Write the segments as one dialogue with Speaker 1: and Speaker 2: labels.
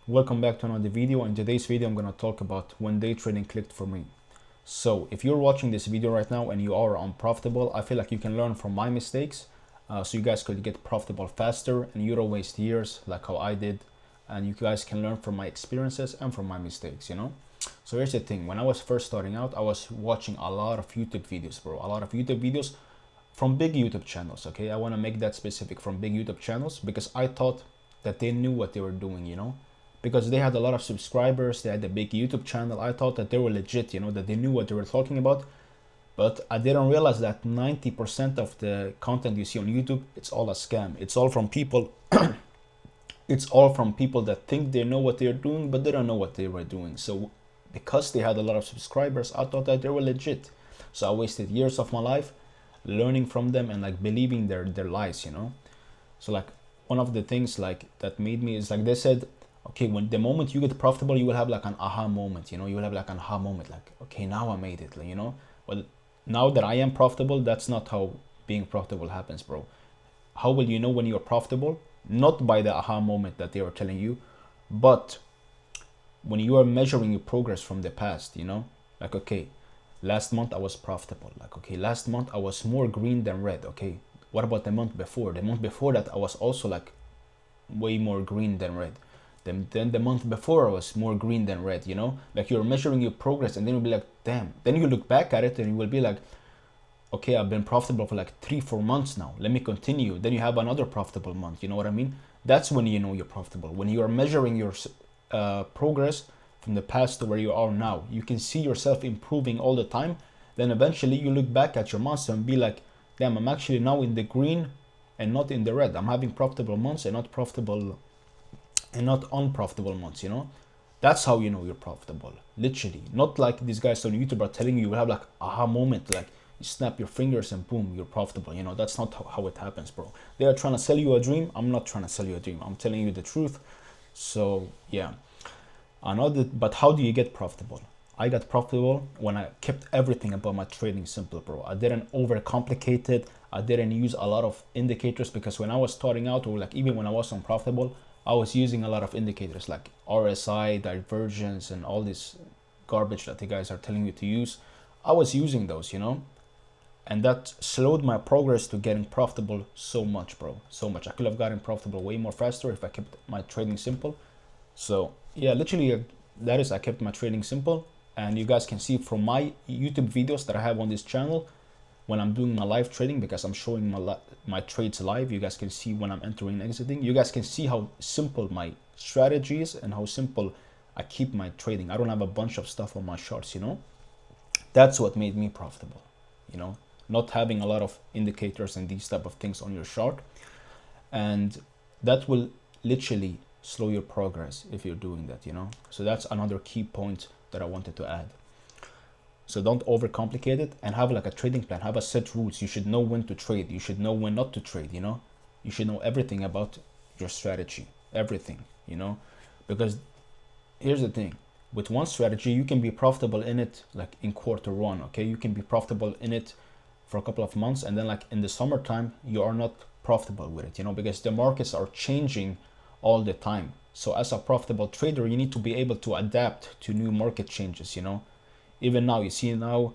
Speaker 1: Welcome back to another video. In today's video I'm going to talk about when day trading clicked for me. So if you're watching this video right now and you are unprofitable, I feel like you can learn from my mistakes, so you guys could get profitable faster and you don't waste years like how I did, and you guys can learn from my experiences and from my mistakes. So here's the thing: when I was first starting out, I was watching a lot of YouTube videos, bro. A lot of YouTube videos from big YouTube channels. Okay, I want to make that specific, from big YouTube channels, because I thought that they knew what they were doing. Because they had a lot of subscribers, they had a big YouTube channel. I thought that they were legit, that they knew what they were talking about. But I didn't realize that 90% of the content you see on YouTube, it's all a scam. It's all from people it's all from people that think they know what they're doing, but they don't know what they were doing. So because they had a lot of subscribers, I thought that they were legit. So I wasted years of my life learning from them and like believing their lies. So like one of the things like that made me is like they said, okay, when the moment you get profitable, you will have like an aha moment. You will have like an aha moment, like, okay, now I made it. But now that I am profitable, that's not how being profitable happens, bro. How will you know when you're profitable? Not by the aha moment that they are telling you, but when you are measuring your progress from the past. Like, okay, last month I was profitable. Like, okay, last month I was more green than red. Okay, what about the month before? The month before that I was also like way more green than red. Then the month before I was more green than red. Like, you're measuring your progress, and then you'll be like, damn. Then you look back at it and you will be like, okay, I've been profitable for like 3-4 months now, let me continue. Then you have another profitable month. You know what I mean? That's when you know you're profitable. When you are measuring your progress from the past to where you are now, you can see yourself improving all the time. Then eventually you look back at your months and be like, damn, I'm actually now in the green and not in the red. I'm having profitable months and not unprofitable months. That's how you know you're profitable, literally. Not like these guys on YouTube are telling you will have like aha moment, like you snap your fingers and boom, you're profitable. That's not how it happens, bro. They are trying to sell you a dream. I'm not trying to sell you a dream, I'm telling you the truth. So yeah, but how do you get profitable? I got profitable when I kept everything about my trading simple, bro. I didn't overcomplicate it. I didn't use a lot of indicators, because when I was starting out, or like even when I was unprofitable, I was using a lot of indicators like RSI, divergence, and all this garbage that the guys are telling you to use. I was using those. And that slowed my progress to getting profitable so much, bro. So much. I could have gotten profitable way more faster if I kept my trading simple. So yeah, literally, that is, I kept my trading simple. And you guys can see from my YouTube videos that I have on this channel, when I'm doing my live trading, because I'm showing my trades live, you guys can see when I'm entering and exiting. You guys can see how simple my strategy is and how simple I keep my trading. I don't have a bunch of stuff on my charts. That's what made me profitable. Not having a lot of indicators and these type of things on your chart. And that will literally slow your progress if you're doing that. So that's another key point that I wanted to add. So don't overcomplicate it, and have like a trading plan. Have a set rules. You should know when to trade. You should know when not to trade. You should know everything about your strategy. Everything. Because here's the thing. With one strategy, you can be profitable in it like in quarter one. Okay, you can be profitable in it for a couple of months, and then like in the summertime, you are not profitable with it. Because the markets are changing all the time. So as a profitable trader, you need to be able to adapt to new market changes. Even now, you see now,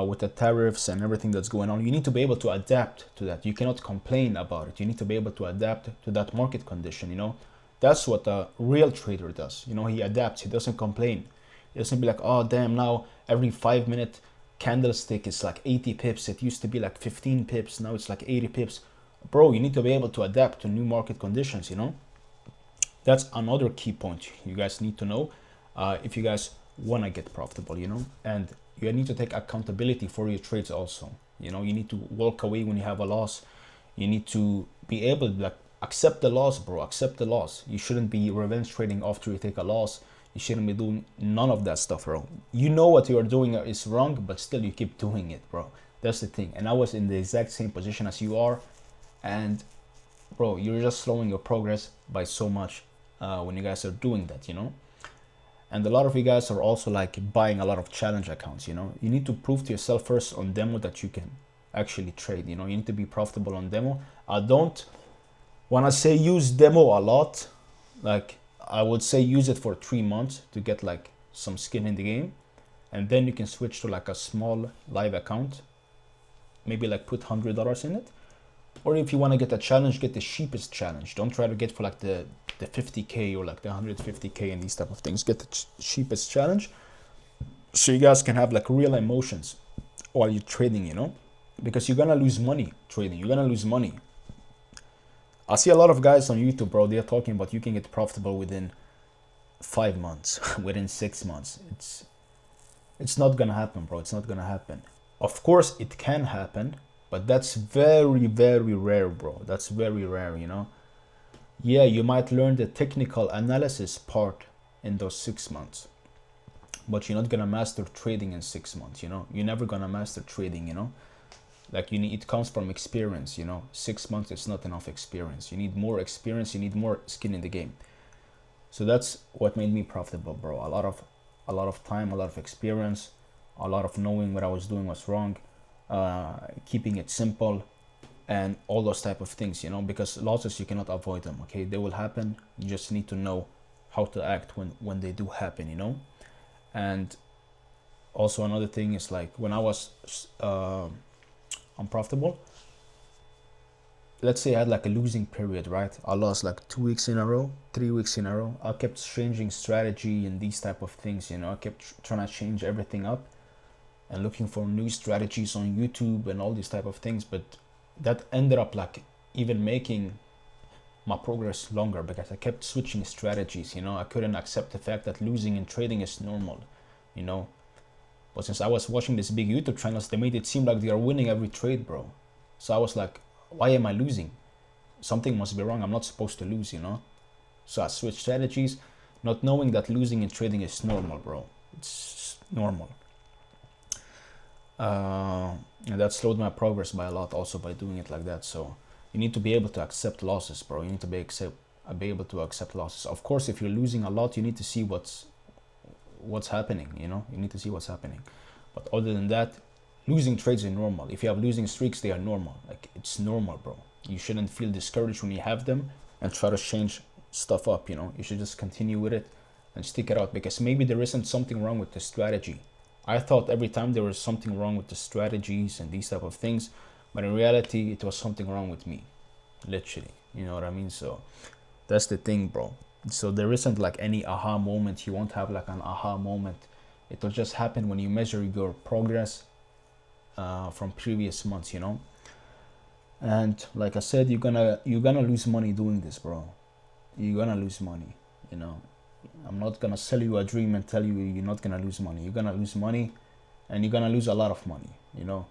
Speaker 1: with the tariffs and everything that's going on, you need to be able to adapt to that. You cannot complain about it. You need to be able to adapt to that market condition. That's what a real trader does. He adapts. He doesn't complain. He doesn't be like, oh damn, now every 5-minute candlestick is like 80 pips. It used to be like 15 pips. Now it's like 80 pips. Bro, you need to be able to adapt to new market conditions. That's another key point you guys need to know, if you guys want to get profitable. And you need to take accountability for your trades also. You need to walk away when you have a loss. You need to be able to like accept the loss, bro. Accept the loss. You shouldn't be revenge trading after you take a loss. You shouldn't be doing none of that stuff, bro. You know what you are doing is wrong, but still you keep doing it, bro. That's the thing. And I was in the exact same position as you are, and bro, you're just slowing your progress by so much when you guys are doing that. And a lot of you guys are also like buying a lot of challenge accounts. You need to prove to yourself first on demo that you can actually trade. You need to be profitable on demo. I don't want to say use demo a lot. Like, I would say use it for 3 months to get like some skin in the game, and then you can switch to like a small live account, maybe like put $100 in it. Or if you want to get a challenge, get the cheapest challenge. Don't try to get for like the 50k or like the 150k and these type of things. Get the cheapest challenge, so you guys can have like real emotions while you're trading, you know, because you're gonna lose money trading. You're gonna lose money. I see a lot of guys on YouTube, bro, they're talking about you can get profitable within 5 months, within 6 months. It's not gonna happen, bro. It's not gonna happen. Of course it can happen, but that's very, very rare, bro. That's very rare, you know. Yeah, you might learn the technical analysis part in those 6 months, but you're not gonna master trading in 6 months, you know. You're never gonna master trading, you know. Like, you need, it comes from experience, you know. 6 months is not enough experience. You need more experience. You need more skin in the game. So that's what made me profitable, bro. A lot of time, a lot of experience, a lot of knowing what I was doing was wrong, keeping it simple, and all those type of things, you know, because losses, you cannot avoid them. Okay, they will happen. You just need to know how to act when they do happen, you know. And also another thing is, like, when I was unprofitable, let's say I had like a losing period, right? I lost like 2 weeks in a row, 3 weeks in a row. I kept changing strategy and these type of things, you know. I kept trying to change everything up and looking for new strategies on YouTube and all these type of things, but that ended up like even making my progress longer, because I kept switching strategies, you know. I couldn't accept the fact that losing in trading is normal, you know. But since I was watching these big YouTube channels, they made it seem like they are winning every trade, bro. So I was like, why am I losing? Something must be wrong. I'm not supposed to lose, you know. So I switched strategies, not knowing that losing in trading is normal, bro. It's normal. And that slowed my progress by a lot, also, by doing it like that. So you need to be able to accept losses, bro. You need to be able to accept losses. Of course, if you're losing a lot, you need to see what's happening, you know. You need to see what's happening. But other than that, losing trades are normal. If you have losing streaks, they are normal. Like, it's normal, bro. You shouldn't feel discouraged when you have them and try to change stuff up, you know. You should just continue with it and stick it out, because maybe there isn't something wrong with the strategy. I thought every time there was something wrong with the strategies and these type of things, but in reality, it was something wrong with me, literally. You know what I mean? So that's the thing, bro. So there isn't like any aha moment. You won't have like an aha moment. It will just happen when you measure your progress from previous months, you know. And like I said, you're gonna lose money doing this, bro. You're gonna lose money, you know. I'm not gonna sell you a dream and tell you you're not gonna lose money. You're gonna lose money, and you're gonna lose a lot of money, you know.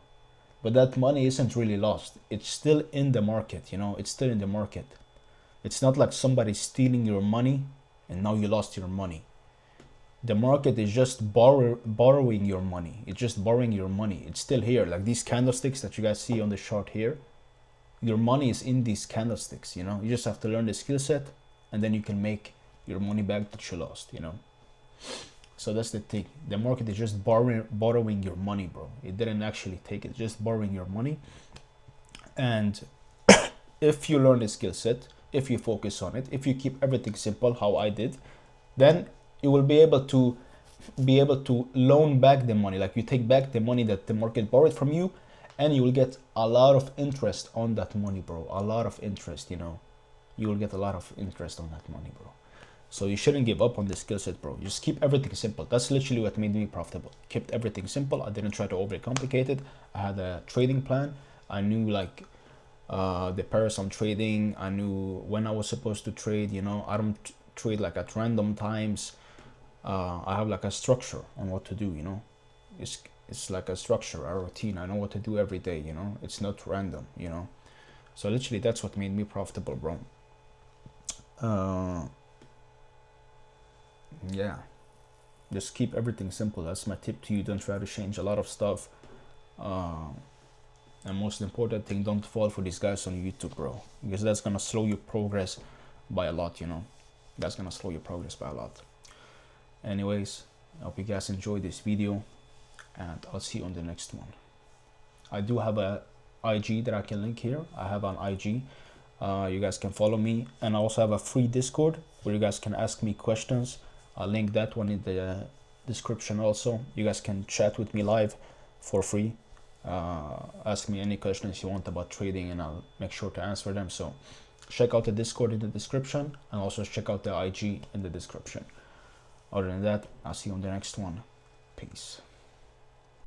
Speaker 1: But that money isn't really lost. It's still in the market, you know. It's still in the market. It's not like somebody's stealing your money and now you lost your money. The market is just borrowing your money. It's just borrowing your money. It's still here. Like these candlesticks that you guys see on the chart here, your money is in these candlesticks, you know. You just have to learn the skill set, and then you can make your money back that you lost, you know. So that's the thing. The market is just borrowing your money, bro. It didn't actually take it, just borrowing your money. And if you learn the skill set, if you focus on it, if you keep everything simple, how I did, then you will be able to loan back the money. Like, you take back the money that the market borrowed from you, and you will get a lot of interest on that money, bro. A lot of interest, you know. You will get a lot of interest on that money, bro. So you shouldn't give up on the skill set, bro. Just keep everything simple. That's literally what made me profitable. Kept everything simple. I didn't try to overcomplicate it. I had a trading plan. I knew like the pairs I'm trading. I knew when I was supposed to trade, you know. I don't trade like at random times. I have like a structure on what to do, you know. It's like a structure, a routine. I know what to do every day, you know. It's not random, you know. So literally that's what made me profitable, bro. Yeah, just keep everything simple. That's my tip to you. Don't try to change a lot of stuff, and most important thing, don't fall for these guys on YouTube, bro, because that's gonna slow your progress by a lot, you know. That's gonna slow your progress by a lot. Anyways, I hope you guys enjoyed this video, and I'll see you on the next one. I do have a IG that I can link here. I have an IG. You guys can follow me, and I also have a free Discord where you guys can ask me questions. I'll link that one in the description also. You guys can chat with me live for free. Ask me any questions you want about trading and I'll make sure to answer them. So check out the Discord in the description and also check out the IG in the description. Other than that, I'll see you on the next one. Peace.